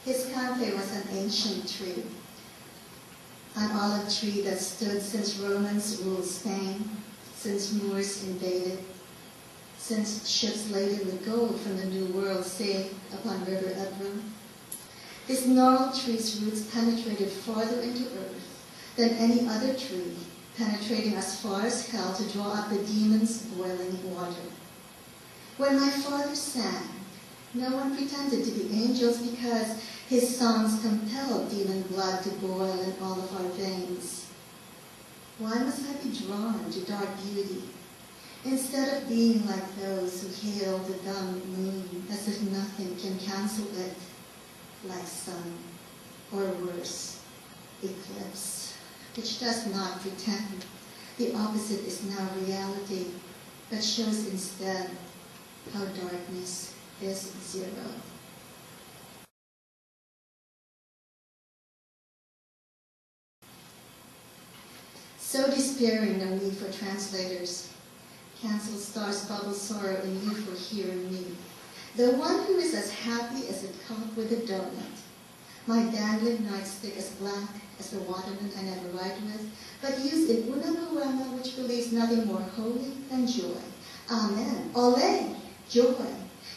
His campe was an ancient tree, an olive tree that stood since Romans ruled Spain, since Moors invaded, since ships laden with gold from the New World sailed upon River Ebro. This gnarled tree's roots penetrated farther into earth than any other tree, penetrating as far as hell to draw up the demon's boiling water. When my father sang, no one pretended to be angels because his songs compelled demon blood to boil in all of our veins. Why must I be drawn to dark beauty, instead of being like those who hail the dumb moon as if nothing can cancel it, like sun, or worse, eclipse, which does not pretend the opposite is now reality, but shows instead how darkness is zero. So despairing, no need for translators. Cancel stars bubble sorrow in you for hearing me. The one who is as happy as a cup with a donut. My dangling nightstick as black as the waterman I never write with, but used in una poema which believes nothing more holy than joy. Amen. Ole, joy,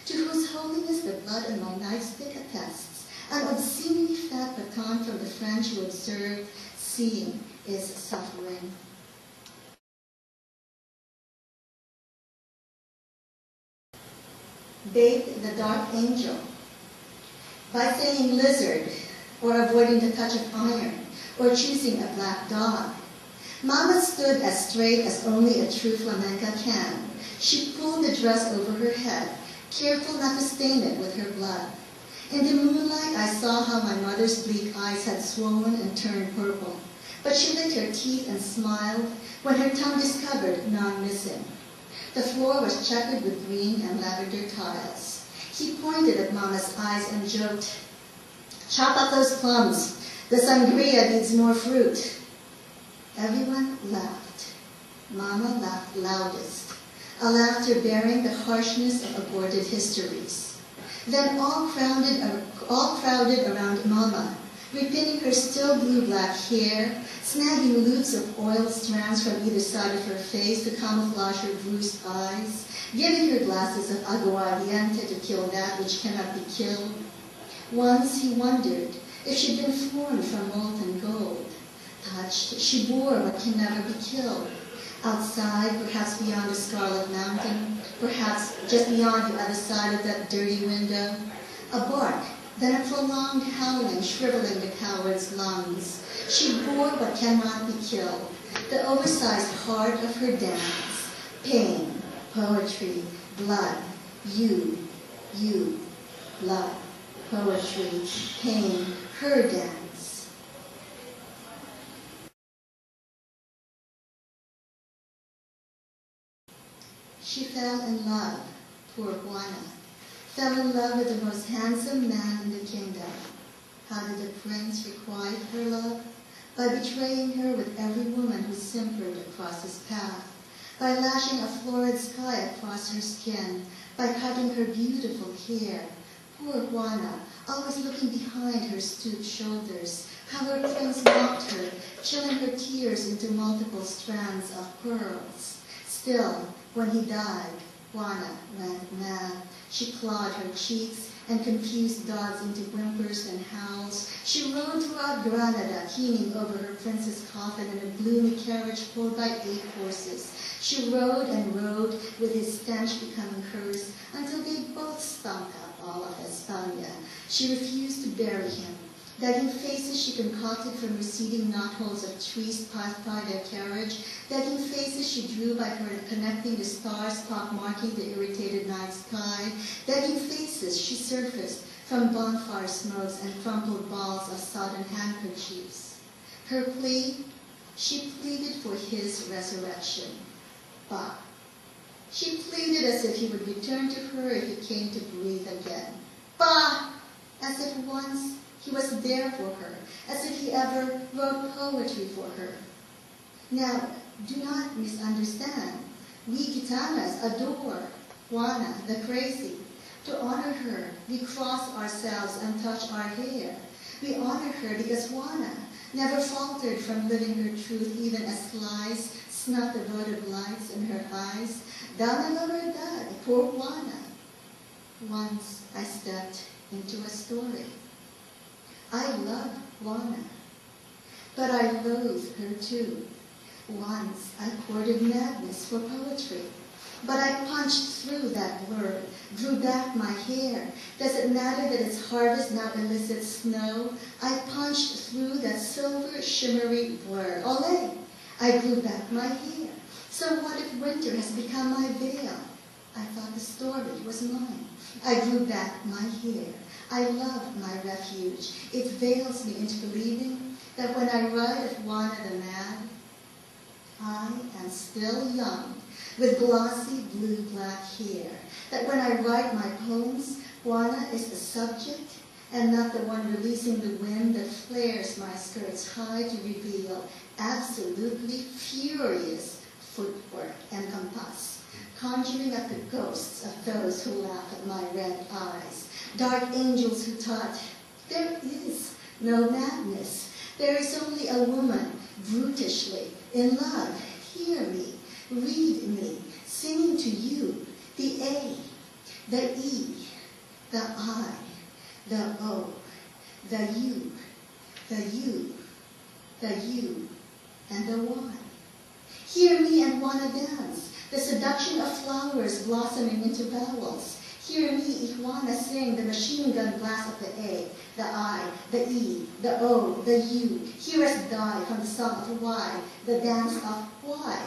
to whose holiness the blood on my nightstick attests, an obscenely fat baton from the French who observed, seeing is suffering. Bathed the dark angel by saying lizard, or avoiding the touch of iron, or choosing a black dog. Mama stood as straight as only a true flamenca can. She pulled the dress over her head, careful not to stain it with her blood. In the moonlight, I saw how my mother's bleak eyes had swollen and turned purple, but she licked her teeth and smiled when her tongue discovered none missing. The floor was checkered with green and lavender tiles. He pointed at Mama's eyes and joked, "Chop up those plums. The sangria needs more fruit." Everyone laughed. Mama laughed loudest, a laughter bearing the harshness of aborted histories. Then all crowded around Mama, repinning her still blue-black hair, snagging loops of oiled strands from either side of her face to camouflage her bruised eyes, giving her glasses of aguardiente to kill that which cannot be killed. Once he wondered if she'd been formed from molten gold. Touched, she bore what can never be killed. Outside, perhaps beyond the Scarlet Mountain, perhaps just beyond the other side of that dirty window, a bark, then a prolonged howling shriveling the coward's lungs. She bore what cannot be killed, the oversized heart of her dance. Pain, poetry, blood, you, blood, poetry, pain, her dance. She fell in love, poor Juana, fell in love with the most handsome man in the kingdom. How did the prince requite her love? By betraying her with every woman who simpered across his path, by lashing a florid sky across her skin, by cutting her beautiful hair. Poor Juana, always looking behind her stooped shoulders, how her prince mocked her, chilling her tears into multiple strands of pearls. Still, when he died, Juana went mad. She clawed her cheeks and confused dogs into whimpers and howls. She rode throughout Granada, keening over her prince's coffin in a gloomy carriage pulled by 8 horses. She rode and rode, with his stench becoming hers, until they both stunk up all of España. She refused to bury him. Begging faces she concocted from receding knotholes of trees passed by their carriage, begging faces she drew by her connecting the stars pock-marking the irritated night sky, begging faces she surfaced from bonfire smokes and crumpled balls of sodden handkerchiefs. Her plea, she pleaded for his resurrection. Bah! She pleaded as if he would return to her if he came to breathe again. Bah! As if once he was there for her, as if he ever wrote poetry for her. Now, do not misunderstand. We Gitanas adore Juana the crazy. To honor her, we cross ourselves and touch our hair. We honor her because Juana never faltered from living her truth, even as lies snuffed the votive lights in her eyes. Dama la verdad, poor Juana. Once I stepped into a story. I love Juana, but I loathe her too. Once I courted madness for poetry, but I punched through that blur, drew back my hair. Does it matter that its harvest now elicits snow? I punched through that silver shimmery blur. Olé! I grew back my hair. So what if winter has become my veil? I thought the story was mine. I grew back my hair. I love my refuge. It veils me into believing that when I write of Juana the Mad, I am still young, with glossy blue-black hair. That when I write my poems, Juana is the subject and not the one releasing the wind that flares my skirts high to reveal absolutely furious footwork and compass, conjuring up the ghosts of those who laugh at my red eyes, dark angels who taught, there is no madness. There is only a woman, brutishly, in love. Hear me, read me, singing to you, the A, the E, the I, the O, the U, the U, the U, and the Y. Hear me and Juana dance, the seduction of flowers blossoming into vowels. Hear me, Juana, sing the machine gun blast of the A, the I, the E, the O, the U. Hear us die from the song of Y, the dance of Y.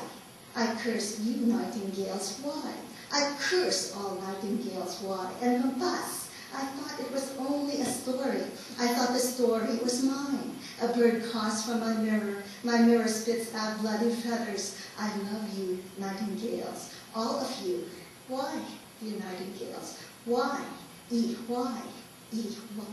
I curse you, nightingales, why? I curse all nightingales, why? And compass, I thought it was only a story. I thought the story was mine. A bird coughs from my mirror spits out bloody feathers. I love you, nightingales, all of you. Why, you nightingales? Why? Eat why? Eat why?